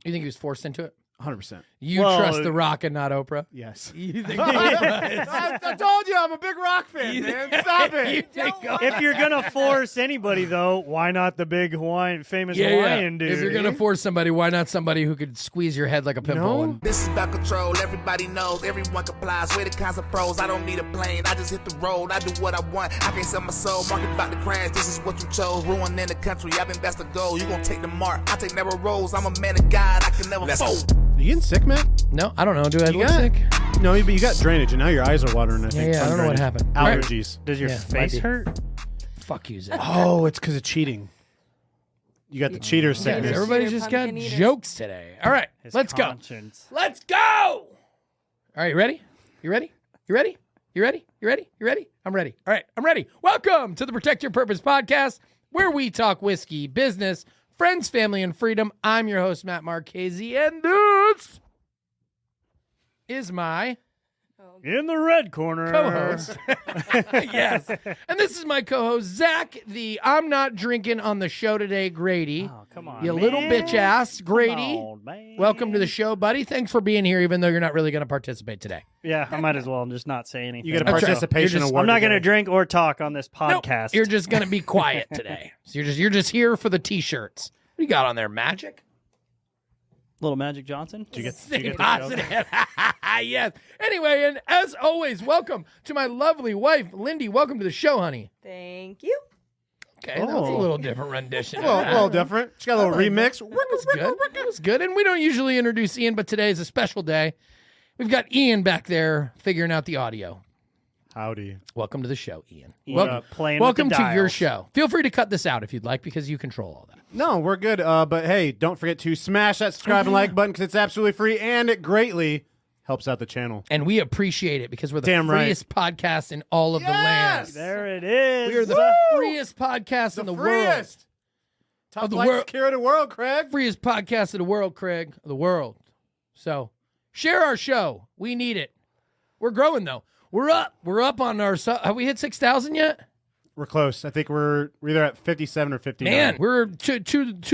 You think he was forced into it? 100%. You trust The Rock and not Oprah? Yes. You think I told you I'm a big Rock fan, man. Stop it. If you're going to force anybody, though, why not the big famous Hawaiian dude? If you're going to force somebody, why not somebody who could squeeze your head like a pimple? No. This is about control. Everybody knows. Everyone complies. We're the kinds of pros. I don't need a plane. I just hit the road. I do what I want. I can't sell my soul. Market about to crash. This is what you chose. Ruining the country. I think that's the goal. You gonna take the mark. I take narrow roads. I'm a man of God. I can never fold. Are you getting sick, man? No, I don't know. Do I look got- sick? No, but you got drainage, and now your eyes are watering, I think. Yeah, I don't know what happened. Allergies. Does your Yeah, face might be. hurt? Fuck you, Zach. Oh, it's because of cheating. You got the cheater sickness. Everybody just got Pumpkin eater. jokes today. All right, His let's go. conscience. Let's go. All right, you ready? You ready? You ready? You ready? You ready? You ready? I'm ready. All right, I'm ready. Welcome to the Protect Your Purpose podcast, where we talk whiskey, business, friends, family, and freedom. I'm your host, Matt Marchese, and this is my In the red corner. co-host. Yes. And this is my co-host, Zach, the I'm not drinking on the show today, Grady. Oh, come on, You man. little bitch ass, Grady. Come on, man. Welcome to the show, buddy. Thanks for being here, even though you're not really going to participate today. Yeah, I might as well just not say anything. You get a That's right. participation You're just- award. I'm not going to today. drink or talk on this Nope, podcast. you're just going to be quiet today. So you're just here for the t-shirts. What do you got on there, Magic? Little Magic Johnson. Did you get Stay the joke? positive. Yes. Anyway, and as always, welcome to my lovely wife, Lindy. Welcome to the show, honey. Thank you. Okay, that was a Oh. little different rendition. A little different. She got a little remix. That was good. That was good. And we don't usually introduce Ian, but today is a special day. We've got Ian back there figuring out the audio. Howdy. Welcome to the show, Ian. Ian Welcome, playing welcome with the to your dials. show. Feel free to cut this out if you'd like, because you control all that. No, we're good. But hey, don't forget to smash that subscribe and like button because it's absolutely free and it greatly helps out the channel. And we appreciate it because we're the Damn right. freest podcast in all of the land. There it is. We are the freest podcast in the world. freest. Top Of the flight world. security of the world, Craig. Freest podcast of the world, Craig. Of the world. So, share our show. We need it. We're growing, though. We're up. We're up on our... Have we hit 6,000 yet? We're close. I think we're either at 57 or 59. Man, we're to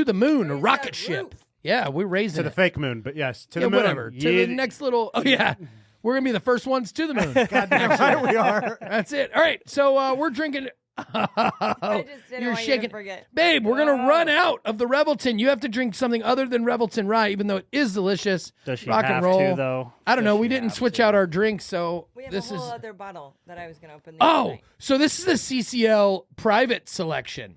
the moon, a Raise rocket that ship. roof. Yeah, we're raising to the it. fake moon, but yes, to Yeah, the moon. whatever. To the next little... Oh, yeah. We're going to be the first ones to the moon. Goddamn right we are. That's it. All right, so we're drinking... I just didn't You're want you shaking. to forget. Babe, we're going to run out of the Revelton. You have to drink something other than Revelton Rye, even though it is delicious. Does she Rock have and roll. to, though? I don't Does know. We she didn't have switch to? out our drinks, so We have this a whole is... other bottle that I was going to open. Oh, so this is the CCL private selection.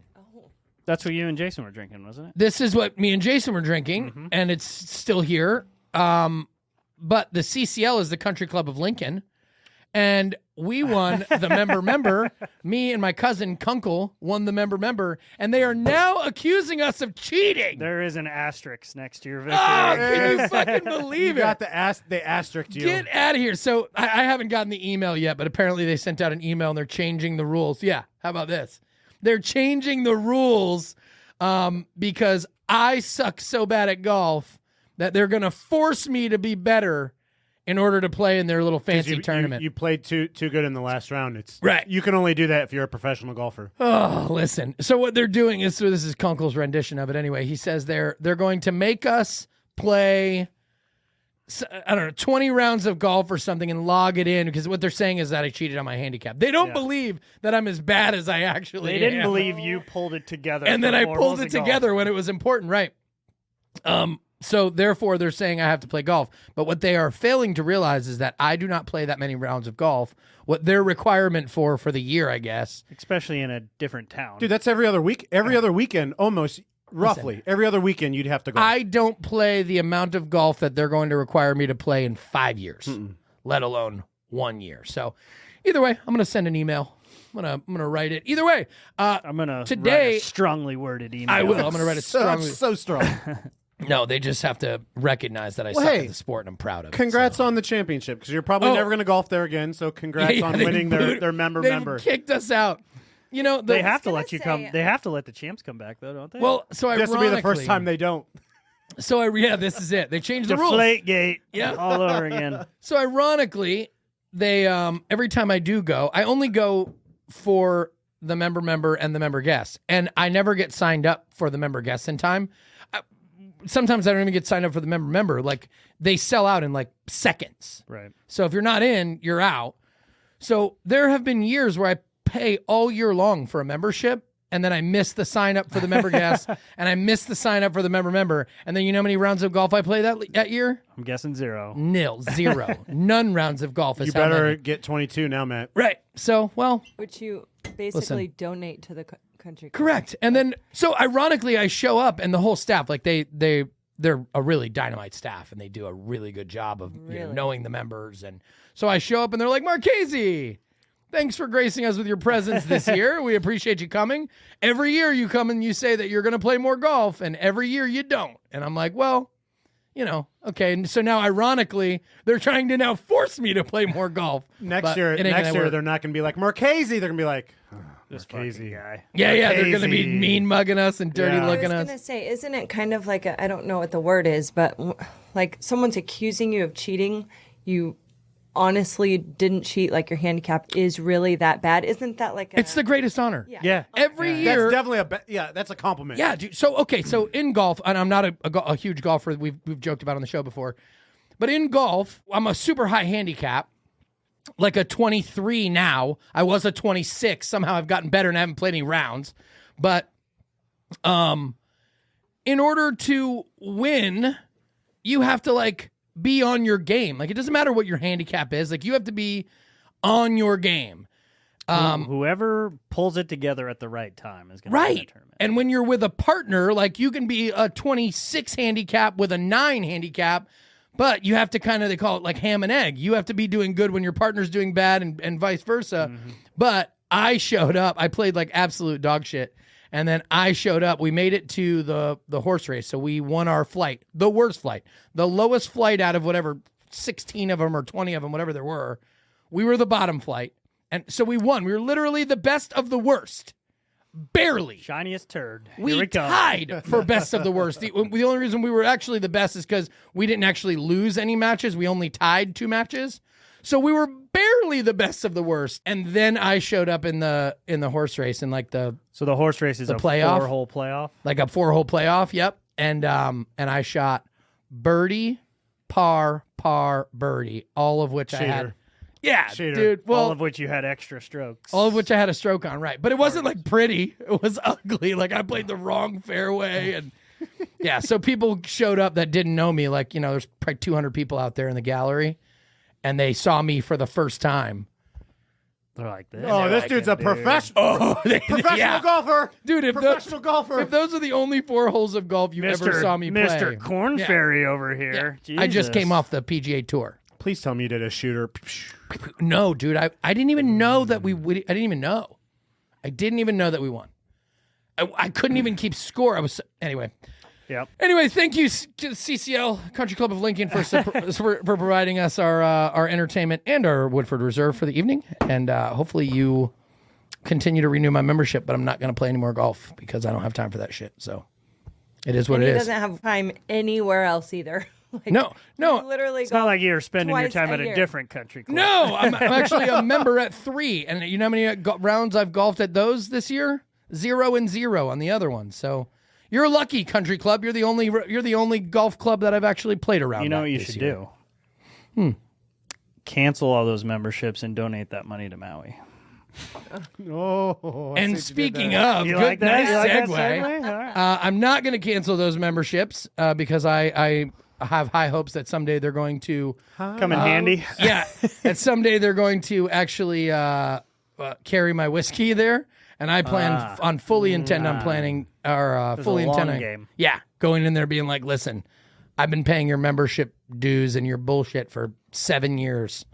That's what you and Jason were drinking, wasn't it? This is what me and Jason were drinking, and it's still here. But the CCL is the Country Club of Lincoln, and we won the member. Me and my cousin Kunkel won the member, and they are now accusing us of cheating. There is an asterisk next to your victory. Ah, can you fucking believe You got it? they asterisked you. Get out of here. So I haven't gotten the email yet, but apparently they sent out an email and they're changing the rules. Yeah, how about this? They're changing the rules because I suck so bad at golf that they're going to force me to be better in order to play in their little 'Cause fancy you, tournament. You played too good in the last round. It's Right. You can only do that if you're a professional golfer. Oh, listen. So what they're doing is, so this is Kunkel's rendition of it anyway. He says they're going to make us play, I don't know, 20 rounds of golf or something and log it in, because what they're saying is that I cheated on my handicap. They don't Yeah. believe that I'm as bad as I actually They didn't am. believe you pulled it together. And for then I four pulled holes it of golf. together when it was important, right? So therefore they're saying I have to play golf. But what they are failing to realize is that I do not play that many rounds of golf. What their requirement for the year, I guess. Especially in a different town. Dude, that's every other week. Every other weekend, almost roughly. Every other weekend, you'd have to go. I don't play the amount of golf that they're going to require me to play in 5 years, let alone 1 year. So either way, I'm going to send an email. I'm gonna write it. Either way, I'm going to today- write a strongly worded email. I will. I'm going to write it strongly. so strong. No, they just have to recognize that I Well, suck hey, at the sport and I'm proud of it. Congrats so. on the championship because you're probably Oh. never going to golf there again. So congrats on they winning booed- their member. They've kicked us out. You know, They have to gonna let you say- come. They have to let the champs come back, though, don't they? Well, so This will ironically, be the first time they don't. Yeah, this is it. They changed the rules. Deflate gate. Yeah. all over again. So ironically, they every time I do go, I only go for the member and the member guests, and I never get signed up for the member guests in time. sometimes I don't even get signed up for the member. Like they sell out in like seconds. Right. So if you're not in, you're out. So there have been years where I pay all year long for a membership, and then I miss the sign up for the member guest, and I miss the sign up for the member. And then you know how many rounds of golf I play that year? I'm guessing 0. Zero. None rounds of golf. Is You how better many. get 22 now, Matt. Right. So, well, Which you basically donate to the country club. correct. And then, so ironically, I show up, and the whole staff, like they're a really dynamite staff, and they do a really good job of knowing the members. And so I show up, and they're like, Marchese, thanks for gracing us with your presence this year. We appreciate you coming. Every year you come and you say that you're going to play more golf, and every year you don't. And I'm like, well, okay. And so now, ironically, they're trying to now force me to play more golf. Next year, they're not going to be like Marchese. They're going to be like, This Marchese guy. Yeah. They're going to be Marchese. mean mugging us and dirty Yeah. I looking was us. going to say, isn't it kind of like I don't know what the word is, but like someone's accusing you of cheating, you honestly didn't cheat, like your handicap is really that bad. Isn't that like It's the greatest honor. Yeah. Every year. that's definitely that's a compliment. Yeah, dude. So in golf, and I'm not a huge golfer. We've joked about on the show before, but in golf, I'm a super high handicap, like a 23 now. I was a 26. Somehow I've gotten better and I haven't played any rounds. But, in order to win, you have to like be on your game. Like it doesn't matter what your handicap is. Like you have to be on your game. Whoever pulls it together at the right time is going to win the Right. tournament. And when you're with a partner, like you can be a 26 handicap with a 9 handicap, but you have to they call it like ham and egg. You have to be doing good when your partner's doing bad and vice versa. Mm-hmm. But I showed up. I played like absolute dog shit. And then I showed up. We made it to the horse race. So we won our flight, the worst flight, the lowest flight out of whatever, 16 of them or 20 of them, whatever there were. We were the bottom flight. And so we won. We were literally the best of the worst. Barely. Shiniest turd. Here We we come. tied for best of the worst. The only reason we were actually the best is because we didn't actually lose any matches. We only tied 2 matches. So we were barely the best of the worst. And then I showed up in the horse race in like So the horse race is a playoff? 4-hole playoff. like a 4-hole playoff. Yep. And I shot birdie, par, birdie, all of which I had. Cheater. Yeah, Cheater. dude. Well, all of which you had extra strokes. all of which I had a stroke on, right? But it wasn't like pretty. It was ugly. Like I played the wrong fairway, and yeah. So people showed up that didn't know me. Like there's probably 200 people out there in the gallery, and they saw me for the first time. They're like this. Oh, this dude's a professional. Professional yeah. golfer, Dude, professional golfer. If those are the only 4 holes of golf you ever saw me play, Mr. Corn Yeah. Fairy over Yeah. here. I just Jesus. came off the PGA Tour. Please tell me you did a shooter. No, dude, I didn't even know that I didn't even know. I didn't even know that we won. I couldn't even keep score. Anyway. Yep. Anyway, thank you, CCL Country Club of Lincoln, for providing us our entertainment and our Woodford Reserve for the evening. And hopefully you continue to renew my membership, but I'm not going to play any more golf because I don't have time for that shit. So it is what And it he is. doesn't have time anywhere else either. Like, No. you literally It's not like you're spending your twice time a at a year. different country club. No, I'm actually a member at 3. And you know how many rounds I've golfed at those this year? 0 and 0 on the other one. So you're lucky, country club. You're the only golf club that I've actually played around. You know at what you this should year. do? Cancel all those memberships and donate that money to Maui. Oh, I see And what you did speaking there. of, You good, like that? nice You like that segue. segue? All right. I'm not going to cancel those memberships because I have high hopes that someday they're going to, Come in handy. yeah, that someday they're going to actually carry my whiskey there. And I plan on fully intend on planning or fully a long intending, game. yeah, going in there being like, listen, I've been paying your membership dues and your bullshit for 7 years.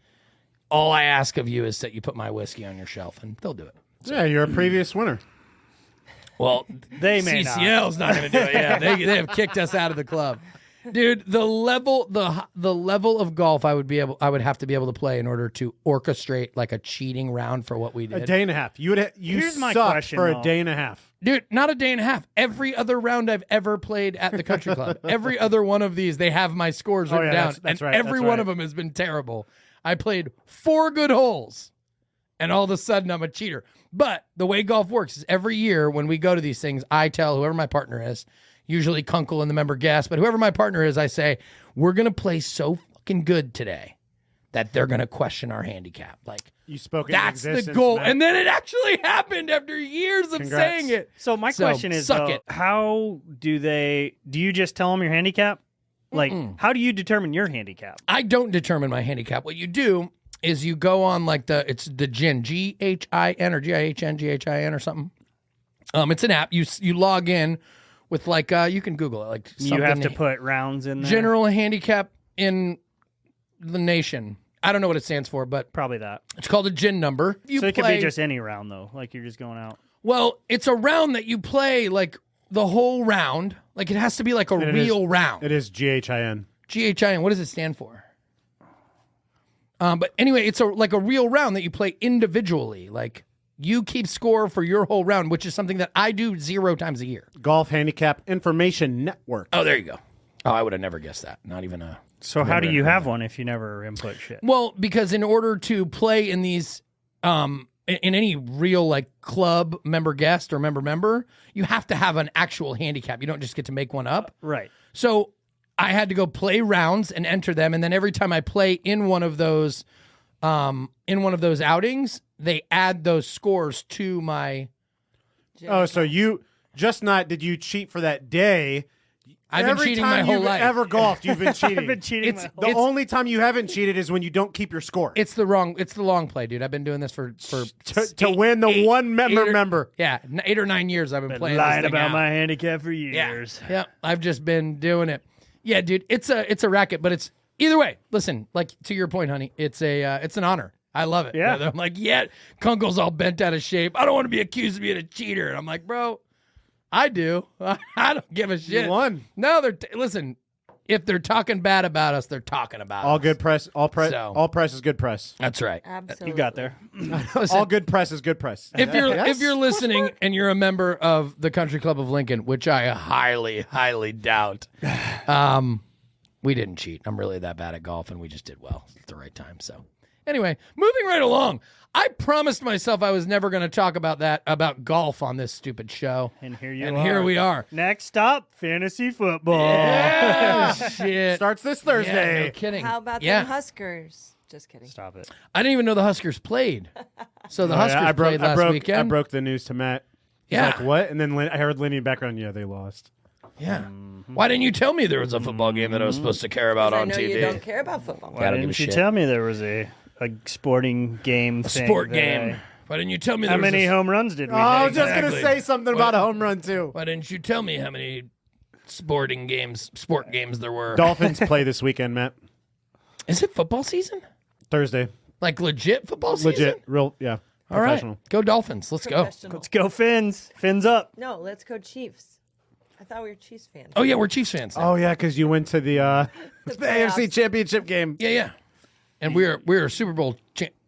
All I ask of you is that you put my whiskey on your shelf, and they'll do it. Yeah, you're a previous winner. Well, They may not. CCL's not going to do it. Yeah, they have kicked us out of the club, dude. The level of golf I would have to be able to play in order to orchestrate like a cheating round for what we A did. day and a half. You Here's my sucked question, for though. a day and a half. Dude, not a day and a half. Every other round I've ever played at the country club, every other one of these, they have my scores written yeah, down, that's and right, every that's one right. of them has been terrible. I played 4 good holes, and all of a sudden I'm a cheater. But the way golf works is every year when we go to these things, I tell whoever my partner is, usually Kunkel and the member guest, but whoever my partner is, I say, we're going to play so fucking good today that they're going to question our handicap. Like, You spoke into that's the existence, goal. Matt. And then it actually happened after years of Congrats. saying it. So my question is, suck though, it. how do you just tell them your handicap? Like, how do you determine your handicap? I don't determine my handicap. What you do is you go on like it's the GHIN, GHIN or GIHN or something. It's an app. You log in with like, you can Google it. Like You have to something- put rounds in there. general handicap in the nation. I don't know what it stands for, but Probably that. it's called a GHIN number. You So it could play- be just any round, though. Like, you're just going out. Well, it's a round that you play like the whole round. Like it has to be like a And it real is- round. It is GHIN. GHIN. What does it stand for? But anyway, it's like a real round that you play individually. Like you keep score for your whole round, which is something that I do 0 times a year. Golf Handicap Information Network. Oh, there you go. Oh, I would have never guessed that. Not even a. So how do you have one if you never input shit? Well, because in order to play in these, in any real like club member guest or member, you have to have an actual handicap. You don't just get to make one up. Right. So I had to go play rounds and enter them, and then every time I play in one of those outings, they add those scores to my. Oh, so you just not did you cheat for that day? I've been Every cheating time my whole you've life. ever golfed, you've been cheating. I've been cheating. It's- my whole- The only time you haven't cheated is when you don't keep your score. It's the long play, dude. I've been doing this for to win the one member. Yeah, 8 or 9 years I've been playing. lying this thing about out. my handicap for years. Yeah, I've just been doing it. Yeah, dude, it's a racket, but it's either way. Listen, like to your point, honey, it's an honor. I love it. Yeah. I'm like, yeah, Kunkel's all bent out of shape. I don't want to be accused of being a cheater. And I'm like, bro, I do. I don't give a shit. won. No, listen. If they're talking bad about us, they're talking about All us. good press. All press. So- All press is good press. That's right. Absolutely. You got there. All good press is good press. If you're listening and you're a member of the Country Club of Lincoln, which I highly, highly doubt, we didn't cheat. I'm really that bad at golf, and we just did well at the right time. So, anyway, moving right along. I promised myself I was never going to talk about golf on this stupid show, And here you and are. here we are. Next stop, fantasy football. Yeah, shit. Starts this Yeah, Thursday. no kidding. How about yeah. them Huskers? Just kidding. Stop it. I didn't even know the Huskers played. So the Huskers I played last weekend. I broke the news to Matt. He's Yeah. like, what? And then I heard Lenny in the background. Yeah, they lost. Yeah. Why didn't you tell me there was a football game that I was supposed to care about 'Cause I on know TV? you don't care about football. Why don't give didn't a you shit. tell me there was a sporting game thing? Sport that game. Why didn't you tell me How there was many a- home runs did we I was hit? just going to Exactly. say something about a home run, too. Why didn't you tell me how many sport games there were? Dolphins play this weekend, Matt. Is it football season? Thursday. Like legit football season? Legit. Real, yeah. All right. Professional. Go Dolphins. Let's go. Professional. Let's go, Fins. Fins up. No, let's go Chiefs. I thought we were Chiefs fans. Oh, yeah, we're Chiefs fans now. Oh, yeah, because you went to the AFC playoffs. Championship game. Yeah. And we're Super Bowl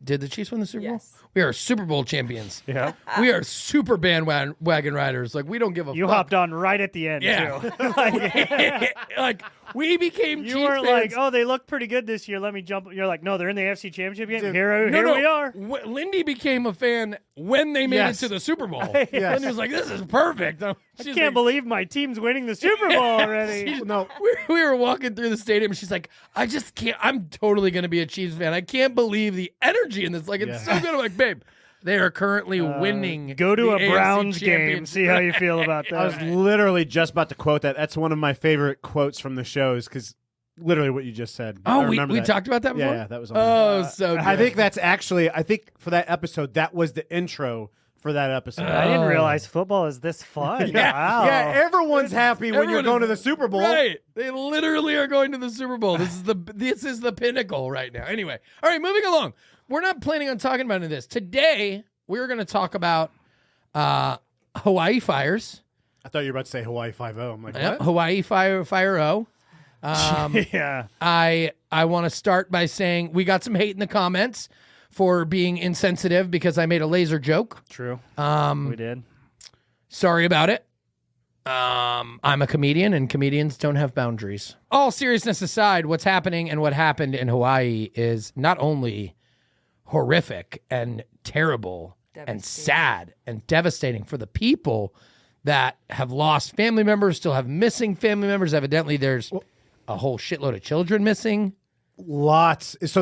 did the Chiefs win the Super Bowl? Yes. We are Super Bowl champions. Yeah. We are super bandwagon riders. Like we don't give a You fuck. hopped on right at the end, Yeah. too. like we became You Chiefs weren't fans. like, oh, they look pretty good this year. Let me jump. You're like, no, they're in the AFC Championship game. Dude, Here No, we are. Lindy became a fan when they made Yes. it to the Super Bowl. Yes. Lindy was like, "This is perfect." She's Can't like, believe my team's winning the Super Bowl already. No. we were walking through the stadium, and she's like, "I just can't. I'm totally going to be a Chiefs fan. I can't believe the energy in this. Like, it's so good." I'm like, "Babe, they are currently winning. Go to the a AFC Browns game. championship." See how you feel about that. I was literally just about to quote that. That's one of my favorite quotes from the shows because literally what you just said. I Oh, we remember that. talked about that before. Yeah, that was on Oh, so good. I think that's actually, I think for that episode, that was the intro for that episode. I didn't realize football is this fun. yeah, Wow. yeah, everyone's happy when you're Everyone going to is- the Super Bowl. Right. They literally are going to the Super Bowl. This is the pinnacle right now. Anyway, all right, moving along. We're not planning on talking about any of this. Today, we're going to talk about Hawaii fires. I thought you were about to say Hawaii 5-0. I'm like, Yep, what? Hawaii Fire-O. Yeah. I want to start by saying we got some hate in the comments for being insensitive because I made a laser joke. True. We did. Sorry about it. I'm a comedian, and comedians don't have boundaries. All seriousness aside, what's happening and what happened in Hawaii is not only horrific and terrible and Devastating. sad and devastating for the people that have lost family members, still have missing family members. Evidently, there's a whole shitload of children missing. Lots. So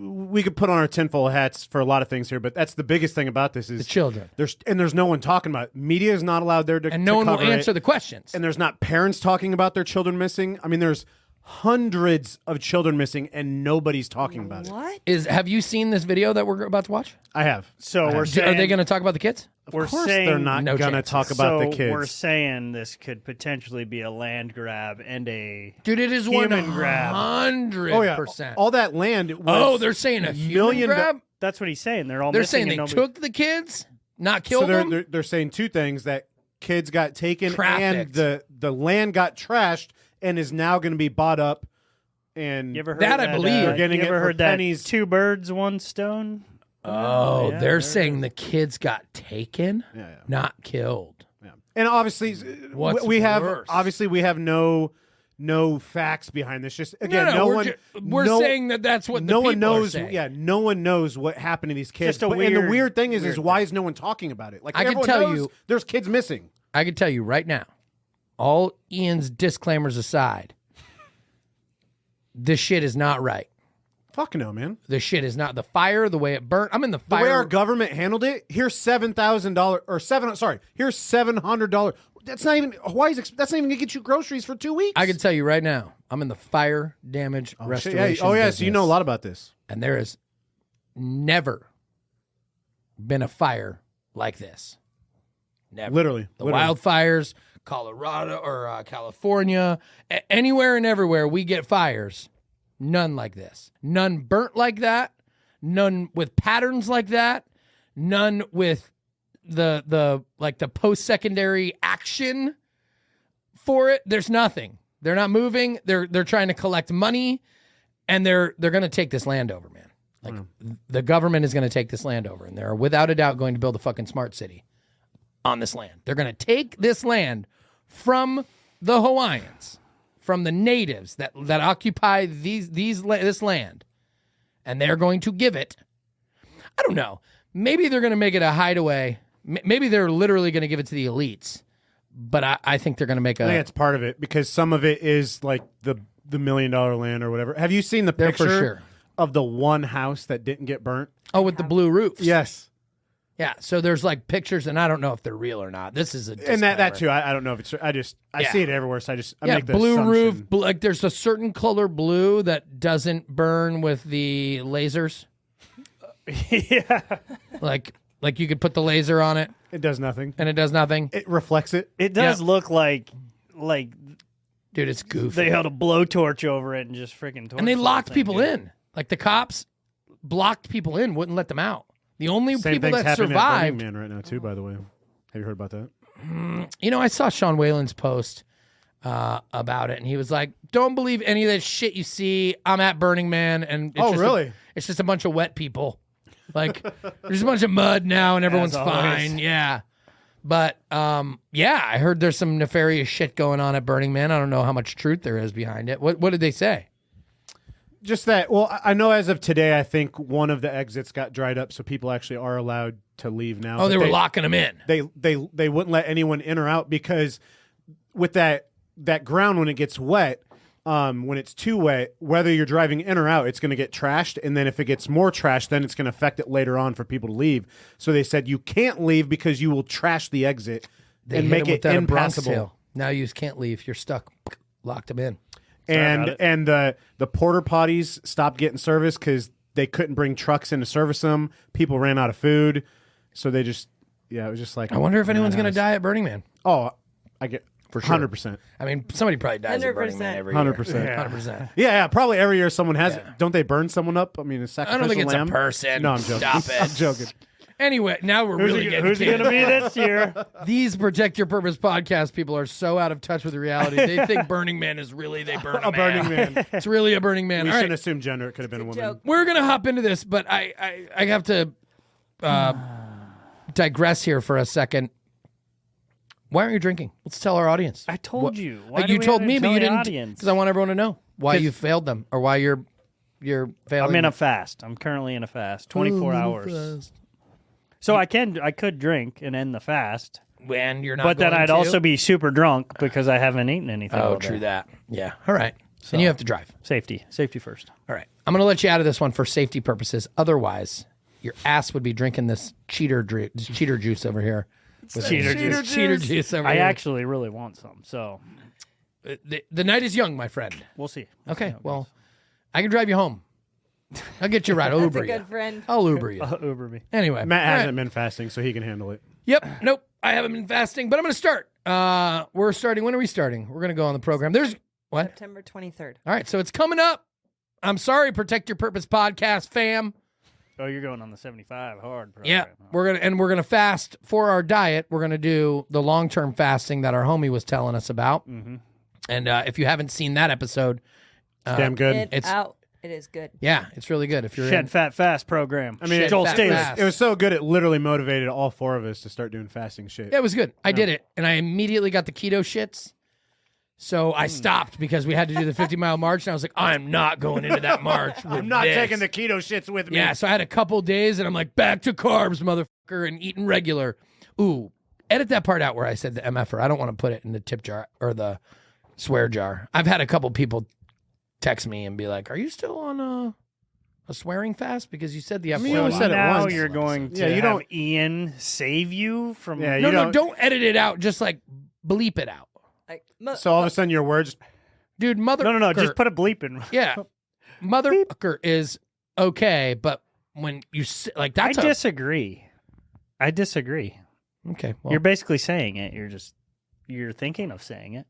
we could put on our tinfoil hats for a lot of things here, but that's the biggest thing about this is The children. There's no one talking about it. Media is not allowed there to And no one will cover answer it. the questions. And there's not parents talking about their children missing. I mean, there's hundreds of children missing, and nobody's talking about it. What? Have you seen this video that we're about to watch? I have. So we're Are saying they going to talk about the kids? we're Of course saying they're not no going to chances. talk about the kids. We're saying this could potentially be a land grab and a Dude, it is human grab. 100%. Oh, yeah. All that land was Oh, they're saying a human million grab? That's what he's saying. They're all They're missing saying they and nobody- took the kids, not So killed them? they're saying two things, that kids got taken Trafficked. and the land got trashed and is now going to be bought up. And You ever heard That I believe. They're getting you it ever for heard that pennies. 2 birds, 1 stone? Oh, Yeah, they're there saying the kids got taken, Yeah. not killed. Yeah. And obviously, What's we have worse? no facts behind this. Just again, we're no- saying that's what the no one people are knows. saying. Yeah, no one knows what happened to these kids. Just a and the weird- weird thing is weird why thing. is no one talking about it? Like I can everyone tell knows you- there's kids missing. I can tell you right now, all Ian's disclaimers aside, this shit is not right. Fuck no, man. The shit is not the fire, the way it burnt. I'm in the The fire. way our government handled it, here's $7,000 or here's $700. That's not even Hawaii's. That's not even gonna get you groceries for 2 weeks. I can tell you right now, I'm in the fire damage Shit, restoration. yeah. Oh yeah, business, so you know a lot about this. and there has never been a fire like this. Never. Literally, The literally. wildfires, Colorado or California, anywhere and everywhere we get fires. None like this. None burnt like that. None with patterns like that. None with the post-secondary action for it. There's nothing. They're not moving. They're trying to collect money, and they're going to take this land over, man. Like the government is going to take this land over, and they're without a doubt going to build a fucking smart city on this land. They're going to take this land from the Hawaiians, from the natives that occupy this land, and they're going to give it. I don't know. Maybe they're going to make it a hideaway. Maybe they're literally going to give it to the elites. But I think they're going to make I think it's part of it because some of it is like the $1 million land or whatever. Have you seen the They're for picture sure. of the one house that didn't get burnt? Oh, with the blue roofs. Yes. Yeah. So there's like pictures, and I don't know if they're real or not. This is a And that disclaimer. too. I don't know if it's. I Yeah. see it everywhere. So I Yeah, make the blue assumption. roof. Like there's a certain color blue that doesn't burn with the lasers. Yeah. Like you could put the laser on it It does nothing. and it does nothing. It reflects it. It does Yeah. look like Dude, it's goofy. they held a blowtorch over it and just freaking torched And they the locked thing, people dude. in. Like the cops blocked people in, wouldn't let them out. The only Same people thing's that happening at survived. Burning Man right now too. By the way, have you heard about that? You know, I saw Sean Whalen's post about it, and he was like, "Don't believe any of that shit you see. I'm at Burning Man, and it's Oh, just really? it's just a bunch of wet people. Like there's a bunch of mud now, and everyone's always. fine. Yeah." But yeah, I heard there's some nefarious shit going on at Burning Man. I don't know how much truth there is behind it. What did they say? Just that. Well, I know as of today, I think one of the exits got dried up, so people actually are allowed to leave now. Oh, But they were locking them in. They wouldn't let anyone in or out because with that ground when it gets wet, when it's too wet, whether you're driving in or out, it's going to get trashed, and then if it gets more trashed, then it's going to affect it later on for people to leave. So they said you can't leave because you will trash the exit They and hit make 'em with it that Bronx impassable. tail. Now you just can't leave. You're stuck. Locked them in. about it. And the porter potties stopped getting service because they couldn't bring trucks in to service them. People ran out of food, so they just it was just like I wonder if anyone's going to madhouse. die at Burning Man. Oh, I get For sure. 100%. I mean, somebody probably dies at Burning Man 100%. every year. 100%. 100%. Yeah, probably every year someone has. Yeah. Don't they burn someone up? I mean, a I sacrificial don't think it's lamb. a person. No, I'm joking. Stop it. I'm joking. Anyway, now we're really getting Who's it kidded. going to be this year? These Protect Your Purpose podcast people are so out of touch with reality. They think Burning Man is really they burn a, A Burning Man. It's really a Burning Man. We All shouldn't right, assume gender. It could have been a woman. joke. we're gonna hop into this, but I have to digress here for a second. Why aren't you drinking? Let's tell our audience. I told you. Why do you we told have to me, but tell you the didn't. audience? Because I want everyone to know why 'Cause- you failed them or why you're failing. I'm in a fast. I'm currently in a fast, 24 hours. So I could drink and end the fast. when you're not. But then going I'd to. also be super drunk because I haven't eaten anything. Oh, all day. true that. Yeah. All right. And you have to drive. Safety first. All right. I'm going to let you out of this one for safety purposes. Otherwise, your ass would be drinking this cheater juice over here. Cheater juice over I here. actually really want some, so The night is young, my friend. we'll see. Okay. Well, I can drive you home. I'll get you a ride. I'll Uber a you. good friend. I'll Uber you. Uber me. Anyway. Matt all hasn't right. been fasting, so he can handle it. Yep. Nope. I haven't been fasting, but I'm going to start. We're starting. When are we starting? We're going to go on the program. There's what? September 23rd. All right. So it's coming up. I'm sorry, Protect Your Purpose podcast fam. Oh, you're going on the 75 hard program. Yeah, we're gonna fast for our diet. We're gonna do the long-term fasting that our homie was telling us about. Mm-hmm. And if you haven't seen that episode, Damn good. It's out. It is good. yeah, it's really good. If you're Shed in, Fat Fast program. I mean, Shed Joel Fat Staley. Fast. It was so good, it literally motivated all four of us to start doing fasting shit. yeah, it was good. I did it, and I immediately got the keto shits. So I stopped because we had to do the 50-mile march, and I was like, I'm not going into that march. I'm not this. taking the keto shits with me. Yeah, so I had a couple days, and I'm like, back to carbs, motherfucker, and eating regular. Ooh, edit that part out where I said the MFer. I don't want to put it in the tip jar or the swear jar. I've had a couple people text me and be like, are you still on a swearing fast? Because you said the F mean, you word. only said it now once. you're going to Yeah, you have don't- Ian save you from. Yeah, No, you don't edit it out. Just like bleep it out. Like, So all of a sudden your words, Dude, mother. No. Just put a bleep in. Yeah. Motherfucker is okay, but when you like I that's disagree. okay. Well, You're basically saying it. You're thinking of saying it.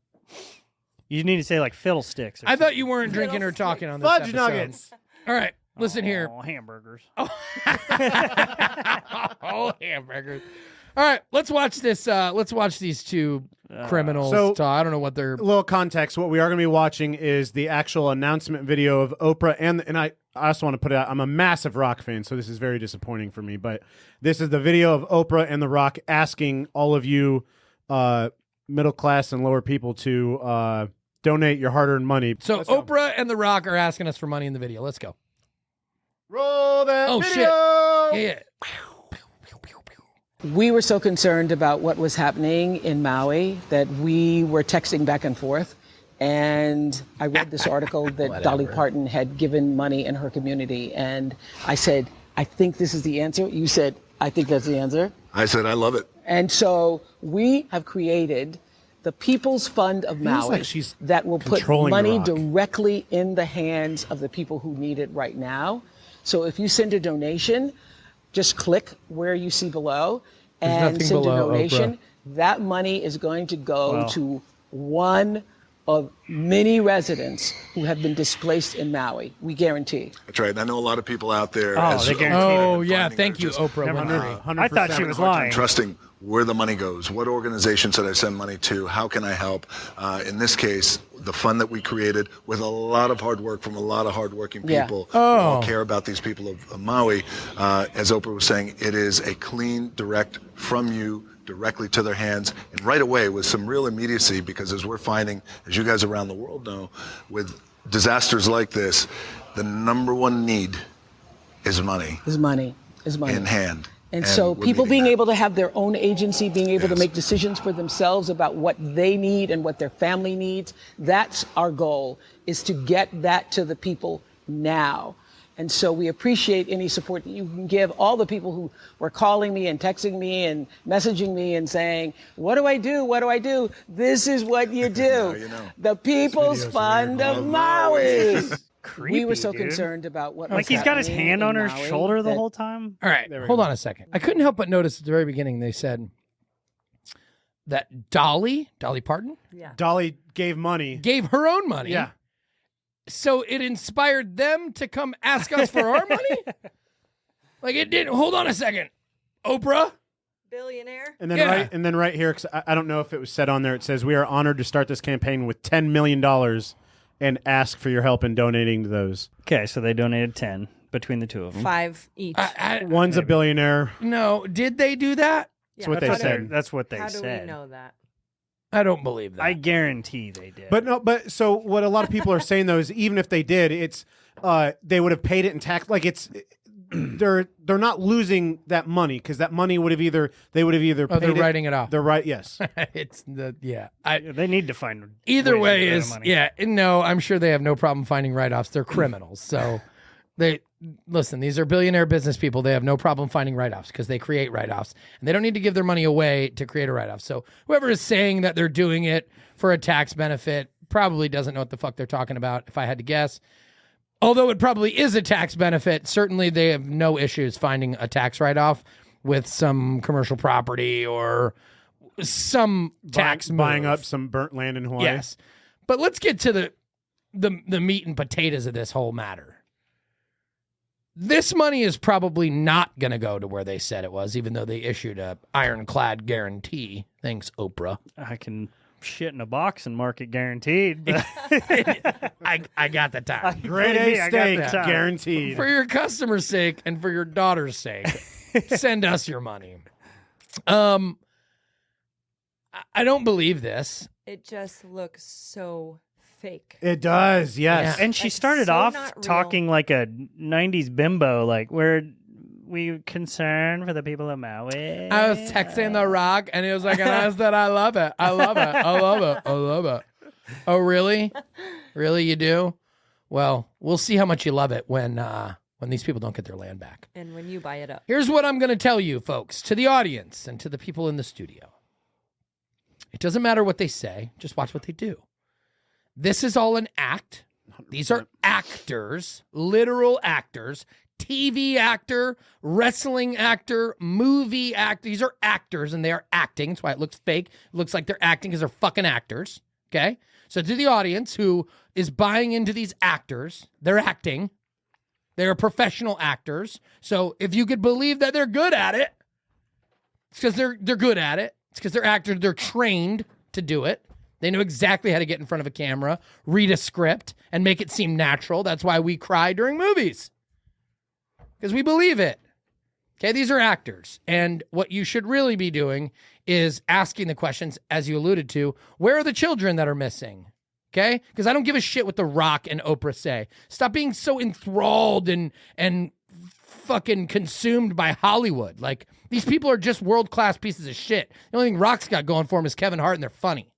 You need to say like fiddlesticks. Or I thought you weren't drinking or talking on this fudge episode. nuggets. All right, listen here. Oh, hamburgers. Oh, hamburgers. All right, let's watch this. Let's watch these two criminals So- talk. I don't know what they're. A little context. What we are going to be watching is the actual announcement video of Oprah, and I also want to put it out. I'm a massive Rock fan, so this is very disappointing for me. But this is the video of Oprah and the Rock asking all of you, middle class and lower people, to donate your hard-earned money. So Let's go. Oprah and The Rock are asking us for money in the video. Let's go. Roll that Oh, video. shit. Yeah. We were so concerned about what was happening in Maui that we were texting back and forth. And I read this article that Dolly Parton had given money in her community. And I said, I think this is the answer. You said, I think that's the answer. I said, I love it. And so we have created the People's Fund of Maui like she's that will put controlling money The Rock. directly in the hands of the people who need it right now. So if you send a donation, just click where you see below and nothing send a below, donation. Oprah. That money is going to go Wow. to one of many residents who have been displaced in Maui. We guarantee. That's right. And I know a lot of people out there. Oh, they guarantee it. Oh yeah, thank you, Oprah Never Winfrey. mind. I thought she was lying. Trusting where the money goes. What organization should I send money to? How can I help? In this case, the fund that we created with a lot of hard work from a lot of hardworking Yeah. people who all care about these people of Maui. As Oprah was saying, it is a clean, direct from you directly to their hands, and right away with some real immediacy, because as we're finding, as you guys around the world know, with disasters like this, the number one need is money Is money. Is money. in hand. And so we're people meeting being that. able to have their own agency, being able to Yes. make decisions for themselves about what they need and what their family needs, that's our goal, is to get that to the people now. And so we appreciate any support that you can give. All the people who were calling me and texting me and messaging me and saying, what do I do? What do I do? This is what you do. you know. The People's Fund of Maui. Creepy, We were so dude. concerned about what Like was he's got his happening hand in on her Maui shoulder the that- whole time. All right, hold on a second. I couldn't help but notice at the very beginning they said that Dolly Parton, Yeah. Dolly gave money. gave her own money. Yeah. So it inspired them to come ask us for our money? Like it didn't. Hold on a second. Oprah? Billionaire. And then Yeah. right here, 'cause I don't know if it was said on there. It says we are honored to start this campaign with $10 million and ask for your help in donating to those. Okay, so they donated 10 between the two of them. 5 each. One's a billionaire. No, did they do that? Yeah. what they That's what said. That's what they How do said. we know that? I don't believe that. I guarantee they did. But so what a lot of people are saying though is even if they did, it's they would have paid it in tax. Like they're not losing that money because that money would have either Oh, they're paid writing it off. They're right. Yes. It's the They need to find either ways way to get is money. no, I'm sure they have no problem finding write-offs. They're criminals. So they listen, these are billionaire business people. They have no problem finding write-offs because they create write-offs. And they don't need to give their money away to create a write-off. So whoever is saying that they're doing it for a tax benefit probably doesn't know what the fuck they're talking about, if I had to guess. Although it probably is a tax benefit, certainly they have no issues finding a tax write-off with some commercial property or some tax buying move. up some burnt land in Hawaii. Yes. But let's get to the meat and potatoes of this whole matter. This money is probably not going to go to where they said it was, even though they issued a ironclad guarantee. Thanks, Oprah. I can shit in a box and mark it guaranteed. But I got the time. Grade Believe me, A I got the steak, time. guaranteed. For your customer's sake and for your daughter's sake, send us your money. I don't believe this. It just looks so fake. It does, yes. Yeah. And she Like, started so off not real. talking like a 90s bimbo, like, we concerned for the people of Maui. I was texting The Rock, and he was like, and I said, I love it. I love it. I love it. I love it. Oh, really? Really, you do? Well, we'll see how much you love it when these people don't get their land back. And when you buy it up. Here's what I'm going to tell you, folks, to the audience and to the people in the studio. It doesn't matter what they say. Just watch what they do. This is all an act. These are actors, literal actors, TV actor, wrestling actor, movie actor. These are actors, and they are acting. That's why it looks fake. It looks like they're acting because they're fucking actors. Okay? So to the audience who is buying into these actors, they're acting. They're professional actors. So if you could believe that they're good at it, it's because they're good at it. It's because they're actors. They're trained to do it. They know exactly how to get in front of a camera, read a script, and make it seem natural. That's why we cry during movies. Because we believe it. Okay, these are actors. And what you should really be doing is asking the questions, as you alluded to, where are the children that are missing? Okay? Because I don't give a shit what The Rock and Oprah say. Stop being so enthralled and fucking consumed by Hollywood. Like, these people are just world-class pieces of shit. The only thing Rock's got going for him is Kevin Hart, and they're funny.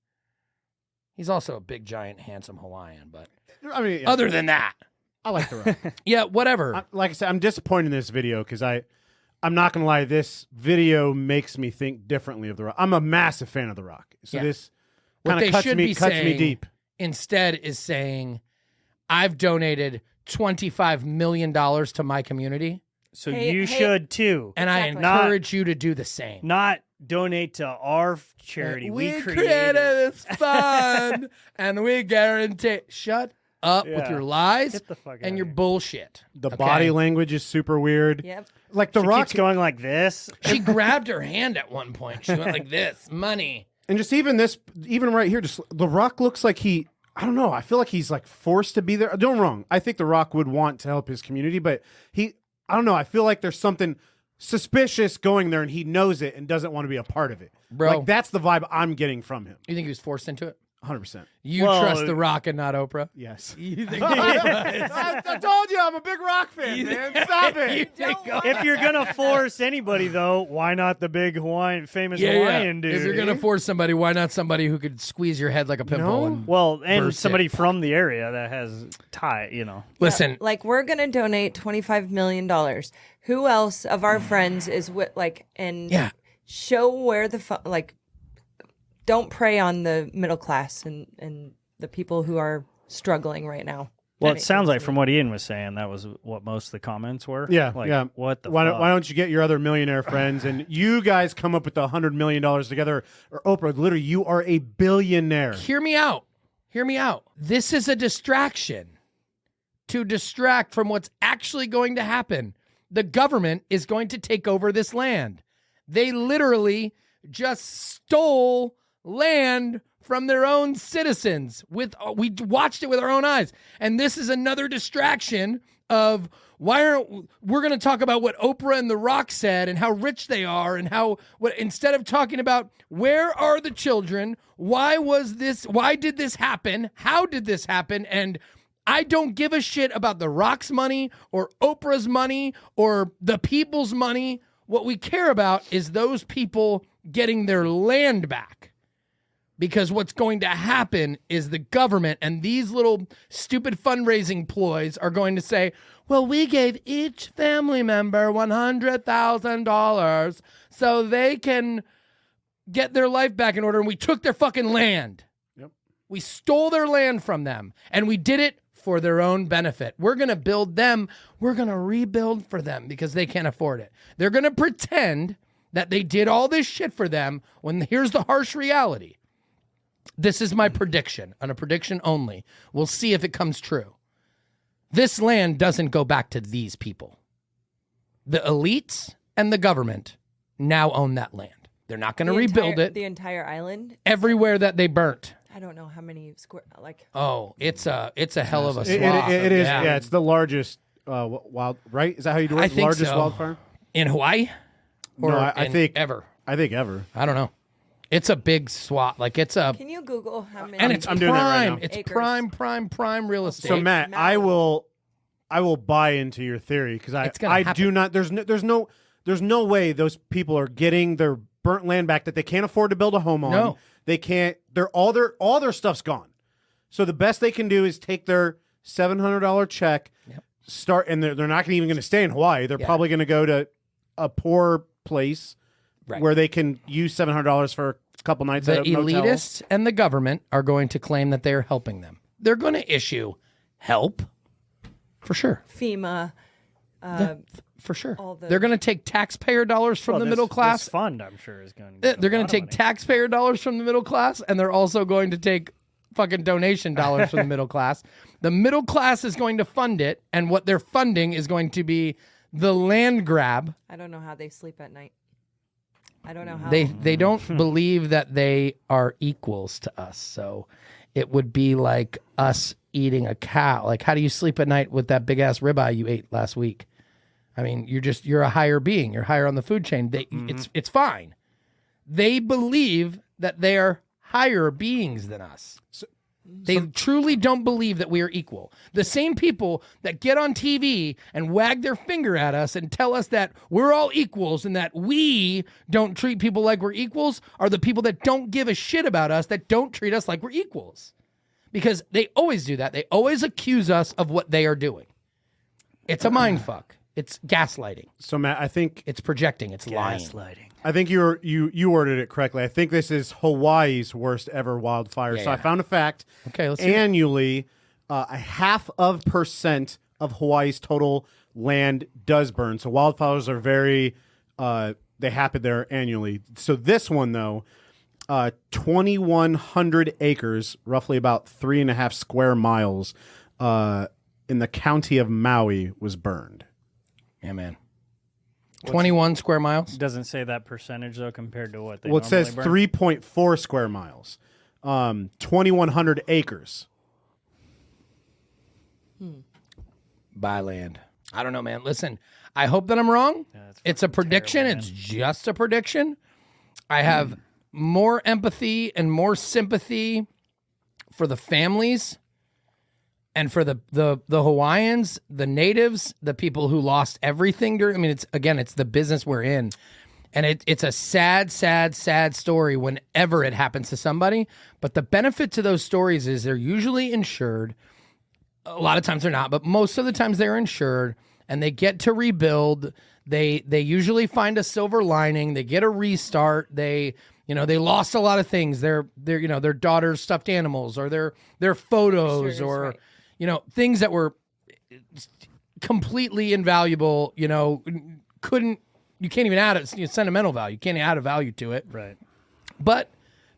He's also a big, giant, handsome Hawaiian, but I mean, other than that, I like The Rock. yeah, whatever. Like I said, I'm disappointed in this video because I'm not gonna lie, this video makes me think differently of The Rock. I'm a massive fan of The Rock, so Yeah. this What kind they of cuts should me be cuts me saying deep. instead is saying, I've donated $25 million to my community, So Hey, you hey. should too. and I Exactly. encourage you to do the same. Not donate to our charity. We created created it. this fund, and we guarantee. Shut up with Yeah. your lies Get the fuck and outta your here. bullshit. The okay? body language is super weird. Yep. Like The She Rock, keeps going like this. She grabbed her hand at one point. She went like this, money. and just even right here, just The Rock looks like I don't know. I feel like he's like forced to be there. Don't get me wrong. I think The Rock would want to help his community, but I don't know. I feel like there's something suspicious going there, and he knows it and doesn't want to be a part of it. Bro. Like that's the vibe I'm getting from him. You think he was forced into it? 100%. You Well, trust The Rock and not Oprah? Yes. You think I told you I'm a big Rock fan, man. Stop You it. think If you're gonna force anybody, though, why not the big famous Hawaiian dude? If you're gonna force somebody, why not somebody who could squeeze your head like a pimple? No. And well, and burst somebody it. from the area that has Listen, Like, we're going to donate $25 million. Who else of our friends is Yeah. show where don't prey on the middle class and the people who are struggling right now. Well, That it sounds makes like me- from what Ian was saying, that was what most of the comments were. Yeah, like, yeah. What the Why fuck? don't you get your other millionaire friends and you guys come up with $100 million together? Or Oprah, literally, you are a billionaire. hear me out. Hear me out. This is a distraction to distract from what's actually going to happen. The government is going to take over this land. They literally just stole land from their own citizens. We watched it with our own eyes. And this is another distraction of we're going to talk about what Oprah and The Rock said and how rich they are and instead of talking about where are the children, why did this happen, how did this happen, and I don't give a shit about The Rock's money or Oprah's money or the people's money. What we care about is those people getting their land back. Because what's going to happen is the government and these little stupid fundraising ploys are going to say, well, we gave each family member $100,000 so they can get their life back in order, and we took their fucking land. Yep. We stole their land from them, and we did it for their own benefit. We're going to build them. We're going to rebuild for them because they can't afford it. They're going to pretend that they did all this shit for them when here's the harsh reality. This is my prediction, and a prediction only. We'll see if it comes true. This land doesn't go back to these people. The elites and the government now own that land. They're not going to rebuild it. The entire island? Everywhere that they burnt. I don't know how many square, like. Oh, it's a hell of a swath. It is. Yeah, it's the largest wild. Right? Is that how you do it? I think largest so. wildfire In Hawaii? Or no, I think ever. I think ever. I don't know. It's a big swath. Like it's a. Can you Google how many? And it's I'm doing that right now. It's Acres. prime real estate. So Matt, I will buy into your theory because I do not. There's no way those people are getting their burnt land back that they can't afford to build a home on. No. They can't. All their stuff's gone. So the best they can do is take their $700 check, start, and they're not even going to stay in Hawaii. They're probably going to go to a poor place where they can use $700 for a couple nights at a motel. The elitists and the government are going to claim that they are helping them. They're going to issue help, for sure. FEMA. For sure. They're going to take taxpayer dollars from the middle class. This fund, I'm sure, is going to. They're going to take taxpayer dollars from the middle class, and they're also going to take fucking donation dollars from the middle class. The middle class is going to fund it, and what they're funding is going to be the land grab. I don't know how they sleep at night. I don't know how. They don't believe that they are equals to us. So it would be like us eating a cow. Like, how do you sleep at night with that big ass ribeye you ate last week? I mean, you're a higher being. You're higher on the food chain. It's fine. They believe that they are higher beings than us. They truly don't believe that we are equal. The same people that get on TV and wag their finger at us and tell us that we're all equals and that we don't treat people like we're equals are the people that don't give a shit about us, that don't treat us like we're equals. Because they always do that. They always accuse us of what they are doing. It's a mind fuck. It's gaslighting. So Matt, I think it's projecting. It's lying. Gaslighting. I think you worded it correctly. I think this is Hawaii's worst ever wildfire. So I found a fact. Okay, let's annually, a 0.5% of Hawaii's total land does burn. So wildfires are very they happen there annually. So this one though, 2,100 acres, roughly about 3.5 square miles, in the county of Maui was burned. Yeah, man. 21 square miles. Doesn't say that percentage though compared to what they. Well, it says burn. 3.4 square miles, 2,100 acres. Buy land. I don't know, man. Listen, I hope that I'm wrong. It's a prediction. Terrible, it's just a prediction. I have more empathy and more sympathy for the families and for the Hawaiians, the natives, the people who lost everything during. I mean, it's the business we're in. And it's a sad story whenever it happens to somebody. But the benefit to those stories is they're usually insured. A lot of times they're not, but most of the times they're insured, and they get to rebuild. They usually find a silver lining. They get a restart. They lost a lot of things. Their daughter's stuffed animals, or their photos, Sure, or right. Things that were completely invaluable. You can't even add it. Sentimental value. You can't add a value to it. Right. But